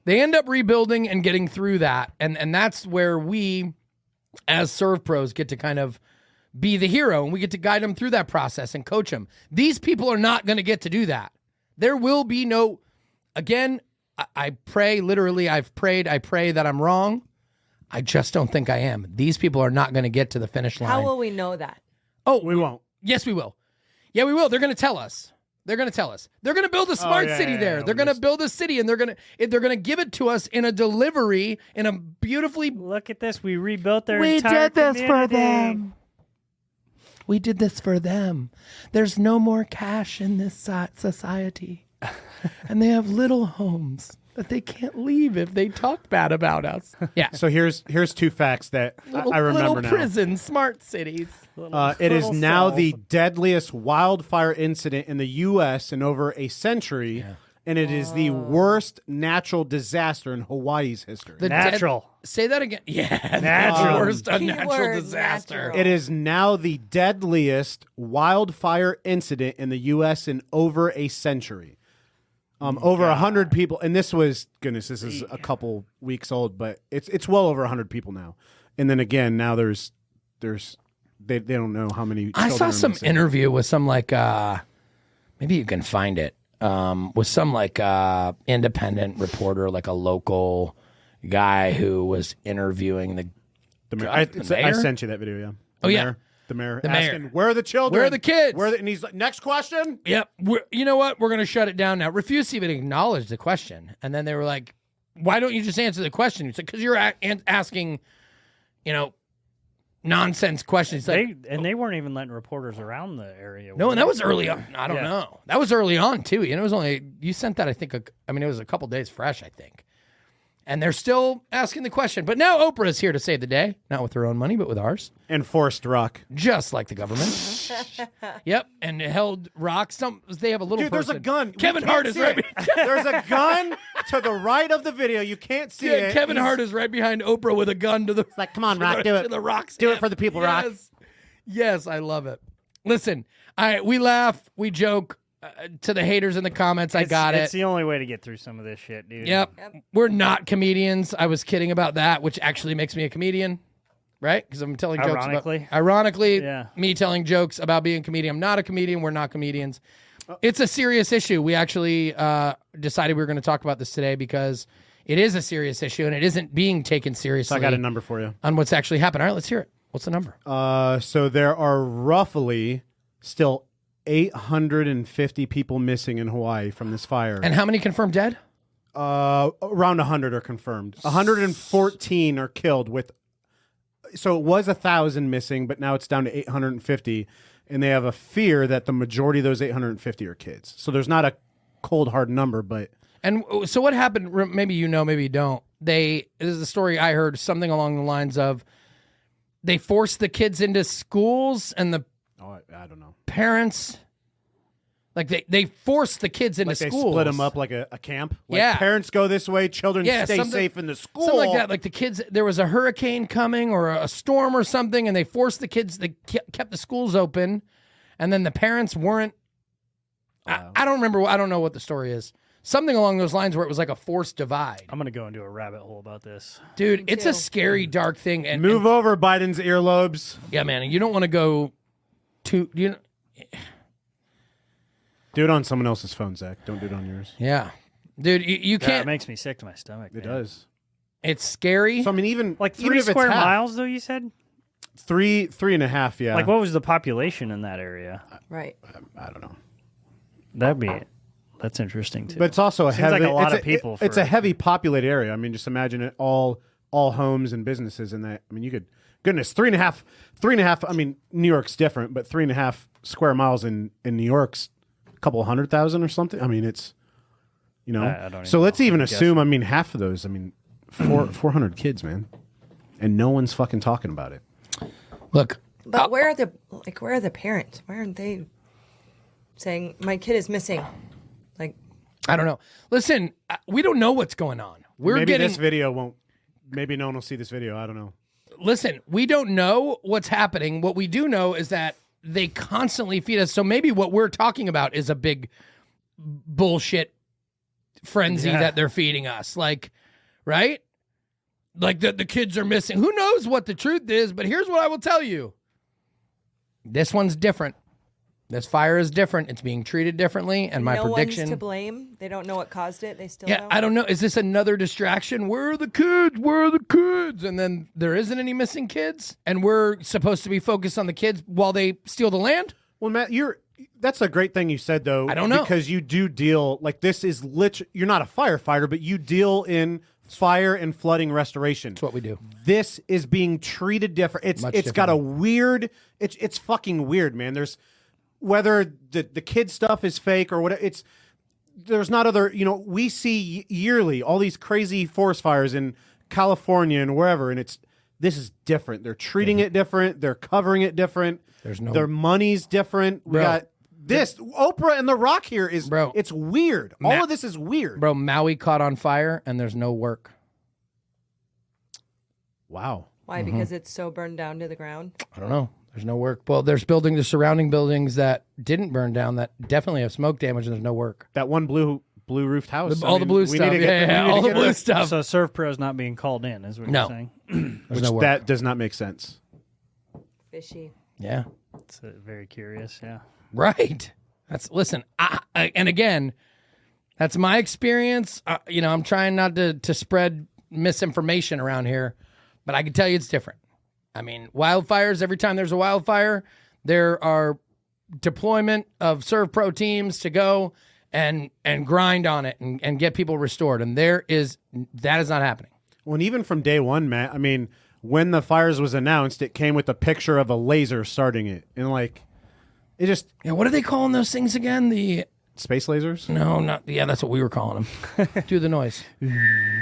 they end up rebuilding and getting through that, and that's where we, as serve pros, get to kind of be the hero, and we get to guide them through that process and coach them. These people are not going to get to do that. There will be no. Again, I pray. Literally, I've prayed. I pray that I'm wrong. I just don't think I am. These people are not going to get to the finish line. How will we know that? Oh, We won't. yes, we will. Yeah, we will. They're going to tell us. They're going to tell us. They're going to build a smart city there. They're going to build a city, and they're going to give it to us in a delivery in a beautifully. Look at this. We rebuilt their entire community. For them. We did this for them. There's no more cash in this society, and they have little homes that they can't leave if they talk bad about us. Yeah. So here's two facts that I remember little now. prison, smart cities. It is now the deadliest wildfire incident in the U.S. in over a century, and it is the worst natural disaster in Hawaii's history. Natural. Say that again. Yeah. Natural. The worst unnatural Keyword, disaster. natural. It is now the deadliest wildfire incident in the U.S. in over a century. Over 100 people, and this is a couple weeks old, but it's well over 100 people now. And then again, now there's they don't know how many. I saw some interview with some maybe you can find it with some independent reporter, like a local guy who was interviewing the mayor. mayor? I sent you that video. Yeah. Oh, yeah. The mayor The asking, mayor. where are the children? Where are the kids? And he's like, next question. Yep. You know what? We're going to shut it down now. Refuse to even acknowledge the question. And then they were like, why don't you just answer the question? It's like, because you're asking, nonsense questions. Like, They weren't even letting reporters around the area. no, and that was early on. I don't know. That was early on, too. It was only, you sent that, I think, it was a couple days fresh, I think. And they're still asking the question. But now Oprah is here to save the day. Not with her own money, but with ours. Enforced rock. Just like the government. Yep. And held rock. They have a little Dude, there's person. a gun. Kevin We can't Hart is see right it. There's a gun to the right of the video. You can't see Yeah, it. Kevin Hart is right behind Oprah with a gun to the. It's like, come on, Rock, do it. To the Rock's Do it hip. for the people, Rock. Yes, I love it. Listen, we laugh, we joke. To the haters in the comments, I got it. It's the only way to get through some of this shit, dude. Yep. We're not comedians. I was kidding about that, which actually makes me a comedian, right? Because I'm telling jokes about... Ironically, yeah. Me telling jokes about being a comedian. I'm not a comedian. We're not comedians. It's a serious issue. We actually decided we were going to talk about this today because it is a serious issue and it isn't being taken seriously. So I got a number for you. On what's actually happened. All right, let's hear it. What's the number? So there are roughly still 850 people missing in Hawaii from this fire. And how many confirmed dead? Around 100 are confirmed. 114 are killed so it was 1,000 missing, but now it's down to 850. And they have a fear that the majority of those 850 are kids. So there's not a cold, hard number, but... And so what happened, maybe you know, maybe you don't. This is the story I heard, something along the lines of they forced the kids into schools and the I don't know. parents, like they forced the kids into Like they schools. split them up like a camp? Like Yeah. parents go this way, children stay safe in the school. Something like that. Like the kids, there was a hurricane coming or a storm or something, and they forced the kids, they kept the schools open, and then the parents weren't. I don't remember. I don't know what the story is. Something along those lines where it was like a forced divide. I'm going to go into a rabbit hole about this. Dude, it's a scary, dark thing. And Move over, Biden's earlobes. Yeah, man. You don't want to go to... Do it on someone else's phone, Zach. Don't do it on yours. Yeah. Dude, you Yeah, can't... it makes me sick to my stomach. It man. does. It's scary. So, I mean, even... Like even 3 if it's square half, miles, though, you said? Three and a half, yeah. Like, what was the population in that area? Right. I don't know. That's interesting, too. But it's also a Seems heavy... like a lot of people. It's a heavy populated area. I mean, just imagine it all homes and businesses in that. I mean, you could... Goodness, 3.5... I mean, New York's different, but 3.5 square miles in New York's a couple 100,000 or something. I mean, it's... I don't even so let's even assume, I mean, half of those, 400 kids, man. And no one's fucking talking about it. Look. But where are the parents? Why aren't they saying my kid is missing? Like, I don't know. Listen, we don't know what's going on. This video won't... Maybe no one will see this video. I don't know. Listen, we don't know what's happening. What we do know is that they constantly feed us. So maybe what we're talking about is a big bullshit frenzy that they're feeding us. Like, right? Like the kids are missing. Who knows what the truth is, but here's what I will tell you. This one's different. This fire is different. It's being treated differently, and my prediction... No one's to blame. They don't know what caused it. They still Yeah, I don't know. Is this another distraction? Where are the kids? Where are the kids? And then there isn't any missing kids, and we're supposed to be focused on the kids while they steal the land? Well, Matt, you're That's a great thing you said, though. I don't know. Because you do deal, like, this is you're not a firefighter, but you deal in fire and flooding restoration. That's what we do. This is being treated different. It's got a weird, it's fucking weird, man. There's, whether the kid stuff is fake or whatever, there's not other, we see yearly all these crazy forest fires in California and wherever, and this is different. They're treating it different. They're covering it different. Their money's different. We got this. Oprah and The Rock here is, it's weird. All of this is weird. Bro, Maui caught on fire and there's no work. Wow. Why? Because it's so burned down to the ground? I don't know. There's no work. Well, there's the surrounding buildings that didn't burn down that definitely have smoke damage and there's no work. That one blue roofed house. All the blue stuff. All the blue stuff. So ServPro's not being called in, is what you're saying? There's no work. That does not make sense. Fishy. Yeah. It's very curious, yeah. Right. Listen, and again, that's my experience. I'm trying not to spread misinformation around here, but I can tell you it's different. I mean, wildfires, every time there's a wildfire, there are deployment of ServPro teams to go and grind on it and get people restored. And that is not happening. Well, and even from day one, Matt, I mean, when the fires was announced, it came with a picture of a laser starting it. And it just... Yeah, what are they calling those things again? The... Space lasers? No, not... Yeah, that's what we were calling them. Do the noise.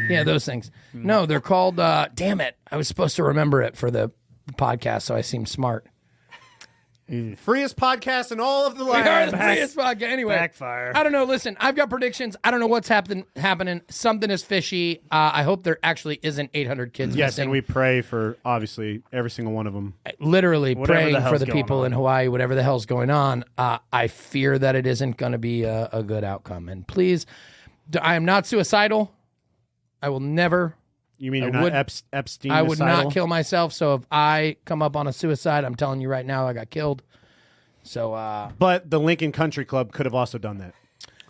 Yeah, those things. No, they're called... damn it. I was supposed to remember it for the podcast, so I seem smart. Freest podcast in all of the We are land. the freest podcast. Anyway, Backfire. I don't know. Listen, I've got predictions. I don't know what's happening. Something is fishy. I hope there actually isn't 800 kids Yes, missing. and we pray for, obviously, every single one of them. Literally Whatever the praying for hell's the going people on. in Hawaii, whatever the hell's going on. I fear that it isn't going to be a good outcome. And please, I am not suicidal. I will never... You mean I you're would- not Epstein? I would not kill myself. So if I come up on a suicide, I'm telling you right now, I got killed. So, But the Lincoln Country Club could have also done that.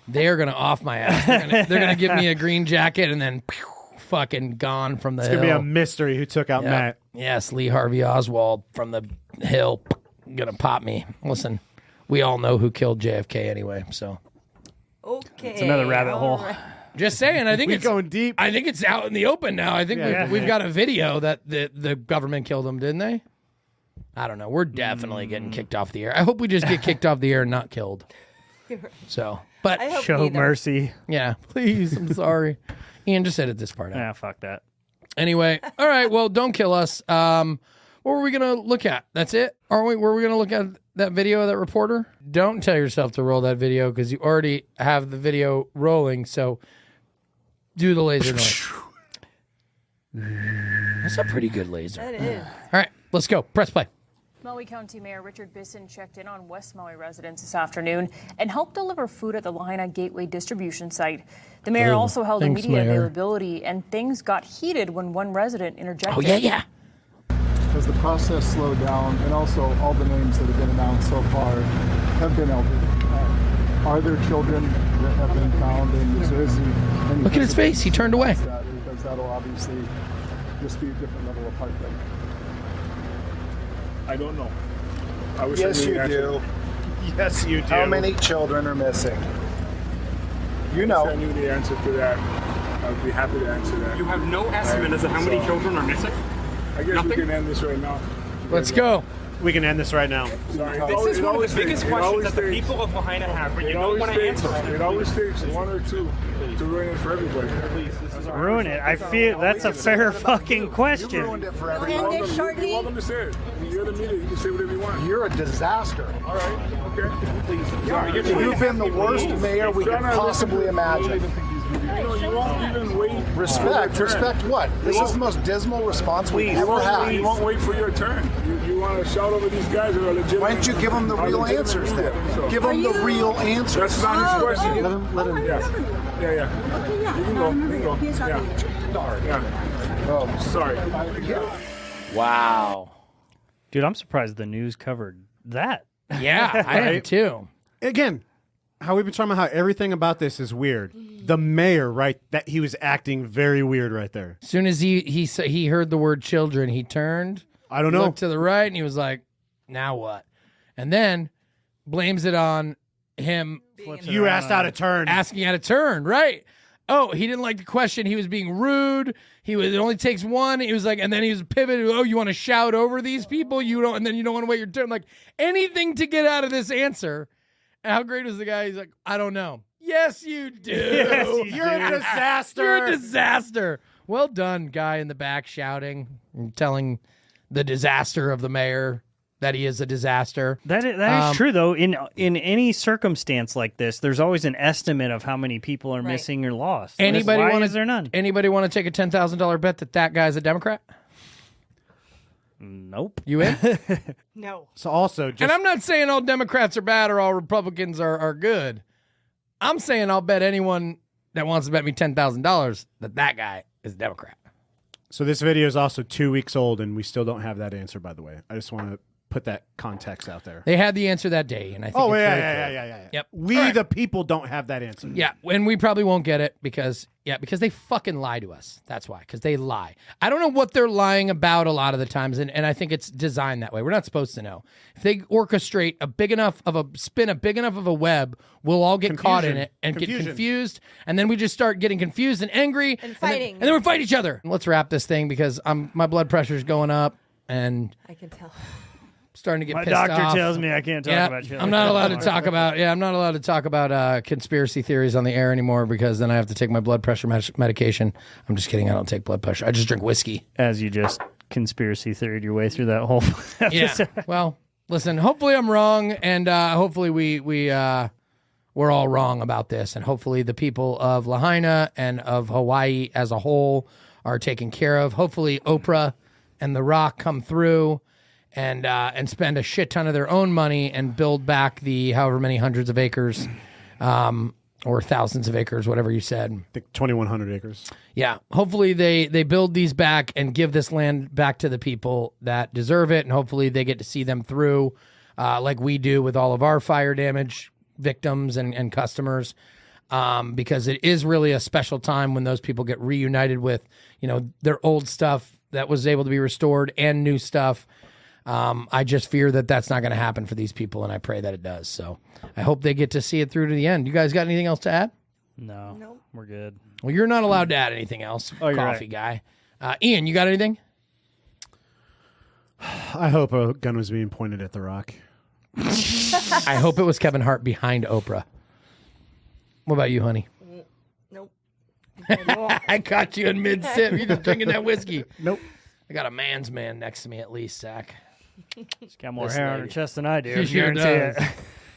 they're gonna off my ass. They're gonna give me a green jacket and then fucking gone from the It's hill. going to be a mystery who took out Yep. Matt. Yes, Lee Harvey Oswald from the hill gonna pop me. Listen, we all know who killed JFK anyway. So Okay. It's another rabbit hole. all right. just saying, I think We're it's going deep. I think it's out in the open now. I think Yeah. we've got a video that the government killed him, didn't they? I don't know. We're definitely getting kicked off the air. I hope we just get kicked off the air and not killed. So, but I hope Show neither. mercy. yeah, please. I'm sorry. Ian, just edit this part out. Yeah, fuck that. Anyway, all right. Well, don't kill us. What were we gonna look at? That's it. Were we gonna look at that video of that reporter? Don't tell yourself to roll that video because you already have the video rolling. So do the laser noise. That's a pretty good laser. That is. All right, let's go. Press play. Maui County Mayor Richard Bisson checked in on West Maui residents this afternoon and helped deliver food at the Lahaina Gateway distribution site. The mayor also held thanks, a media Mayor. availability, and things got heated when one resident interjected. Oh yeah. As the process slowed down, and also all the names that have been announced so far have been elderly. Are there children that have been found, and is there any Look at his face. He turned away. Because that'll obviously just be a different level of heartbreak. I don't know. I wish Yes, I knew you the answer. do. Yes, you do. How many children are missing? You If know. I knew the answer to that, I'd be happy to answer that. You have no estimate as to how many children are missing? I guess we can end this right now. Let's go. We can end this right now. Sorry. This is one of the biggest questions that the people of Lahaina have, but you don't want to answer it. It always takes one or two to ruin it for everybody. Ruin it. I feel that's a fair fucking You question. ruined it for You're everyone. welcome, you're welcome to say it. You're the media. You can say whatever you want. You're a disaster. All right. Okay. Sorry. You've been the worst mayor we could possibly imagine. You won't even wait. Respect. for your turn. Respect what? This is the most dismal response we've You ever won't, had. you won't wait for your turn. You want to shout over these guys who are legitimate. Why don't you give them the are real legitimate answers media, then? so. Give them the real answers. That's not his question. Let him. Yeah. You can go. Yeah. Oh, sorry. Wow. Dude, I'm surprised the news covered that. Yeah, I am too. Again, how we've been talking about how everything about this is weird. The mayor, right? That he was acting very weird right there. As soon as he heard the word children, he turned. I don't know. Looked to the right, and he was like, "Now what?" And then blames it on him You asked out of turn. asking out of turn, right? Oh, he didn't like the question. He was being rude. It only takes one. He was like, and then he was pivoted. Oh, you want to shout over these people? You don't, and then you don't want to wait your turn. Like anything to get out of this answer. And how great was the guy? He's like, I don't know. Yes, you do. You're a disaster. You're a disaster. Well done, guy in the back shouting and telling the disaster of the mayor that he is a disaster. That is true, though. In any circumstance like this, there's always an estimate of how many people are missing or lost. Anybody Why is there none? Anybody want to take a $10,000 bet that guy's a Democrat? Nope. You in? No. So also, just And I'm not saying all Democrats are bad or all Republicans are good. I'm saying I'll bet anyone that wants to bet me $10,000 that guy is a Democrat. so this video is also 2 weeks old, and we still don't have that answer. By the way, I just want to put that context out there. They had the answer that day, and I think Oh it's yeah, very yeah, clear. yeah, yeah. Yep. We All right. the people don't have that answer. Yeah, and we probably won't get it because they fucking lie to us. That's why, because they lie. I don't know what they're lying about a lot of the times, and I think it's designed that way. We're not supposed to know. If they orchestrate a big enough of a web, we'll all get caught in it and get confused, and then we just start getting confused and angry And fighting. and then we fight each other. Let's wrap this thing because my blood pressure's going up and I can tell. starting to get My pissed off. doctor tells me I can't talk about shit. I'm not allowed to talk about. Yeah, I'm not allowed to talk about conspiracy theories on the air anymore because then I have to take my blood pressure medication. I'm just kidding. I don't take blood pressure. I just drink whiskey. As you just conspiracy theoried your way through that whole episode. Yeah. Well, listen. Hopefully I'm wrong, and hopefully we're all wrong about this, and hopefully the people of Lahaina and of Hawaii as a whole are taken care of. Hopefully Oprah and The Rock come through and spend a shit ton of their own money and build back the however many hundreds of acres or thousands of acres, whatever you said. I think 2,100 acres. Yeah. Hopefully they build these back and give this land back to the people that deserve it, and hopefully they get to see them through like we do with all of our fire damage victims and customers. Because it is really a special time when those people get reunited with, their old stuff that was able to be restored and new stuff. I just fear that that's not going to happen for these people, and I pray that it does. So I hope they get to see it through to the end. You guys got anything else to add? No, we're good. Well, you're not allowed to add anything else, Oh, you're coffee guy. Ian, you got anything? I hope a gun was being pointed at The Rock. I hope it was Kevin Hart behind Oprah. What about you, honey? Nope. I caught you in mid-sip. You're just drinking that whiskey. Nope. I got a man's man next to me at least, Zach. She's got more This hair on her lady. chest than I do. She I sure guarantee does.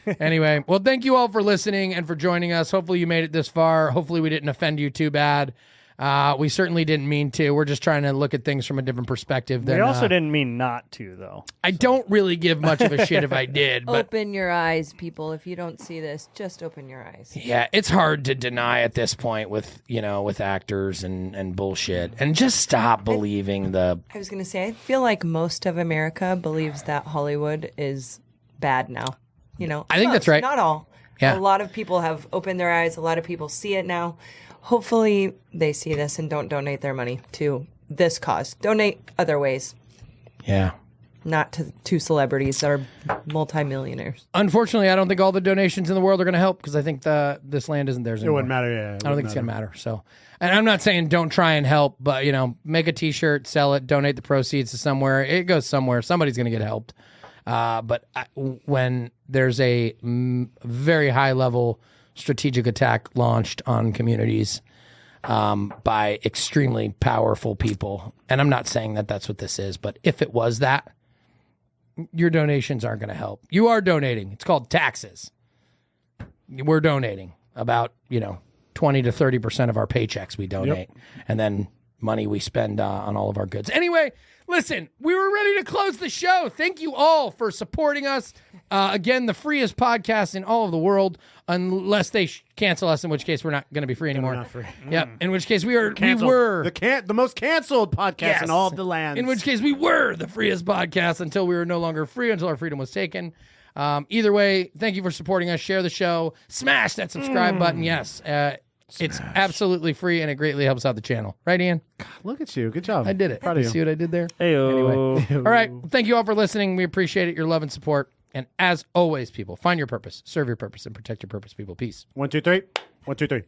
it. Anyway, well, thank you all for listening and for joining us. Hopefully you made it this far. Hopefully we didn't offend you too bad. We certainly didn't mean to. We're just trying to look at things from a different perspective. We also didn't mean not to, though. I don't really give much of a shit if I did, but Open your eyes, people. If you don't see this, just open your eyes. yeah, it's hard to deny at this point with actors and bullshit. And just stop believing the I was going to say, I feel like most of America believes that Hollywood is bad now. I think that's most, right. Not all. Yeah. A lot of people have opened their eyes. A lot of people see it now. Hopefully they see this and don't donate their money to this cause. Donate other ways, Yeah. not to celebrities that are multimillionaires. Unfortunately, I don't think all the donations in the world are going to help because I think this land isn't theirs It anymore. wouldn't matter. Yeah, I don't think it's going to matter. So, and I'm not saying don't try and help, but make a T-shirt, sell it, donate the proceeds to somewhere. It goes somewhere. Somebody's going to get helped. When there's a very high level strategic attack launched on communities by extremely powerful people, and I'm not saying that that's what this is, but if it was that, your donations aren't going to help. You are donating. It's called taxes. We're donating about 20 to 30% of our paychecks we donate, and then money we spend on all of our goods. Anyway, listen, we were ready to close the show. Thank you all for supporting us. Again, the freest podcast in all of the world, unless they cancel us, in which case we're not going to be free anymore. We're not free. Yep. In which case we were the most canceled podcast Yes. in all of the land. In which case we were the freest podcast until we were no longer free, until our freedom was taken. Either way, thank you for supporting us. Share the show. Smash that subscribe button. Yes. It's absolutely free, and it greatly helps out the channel. Right, Ian? Look at you. Good job. I did it. Proud of you. See what I did there? Heyo. Anyway. All right. Thank you all for listening. We appreciate it. Your love and support. And as always, people, find your purpose, serve your purpose, and protect your purpose, people. Peace. 1, 2, 3. 1, 2, 3.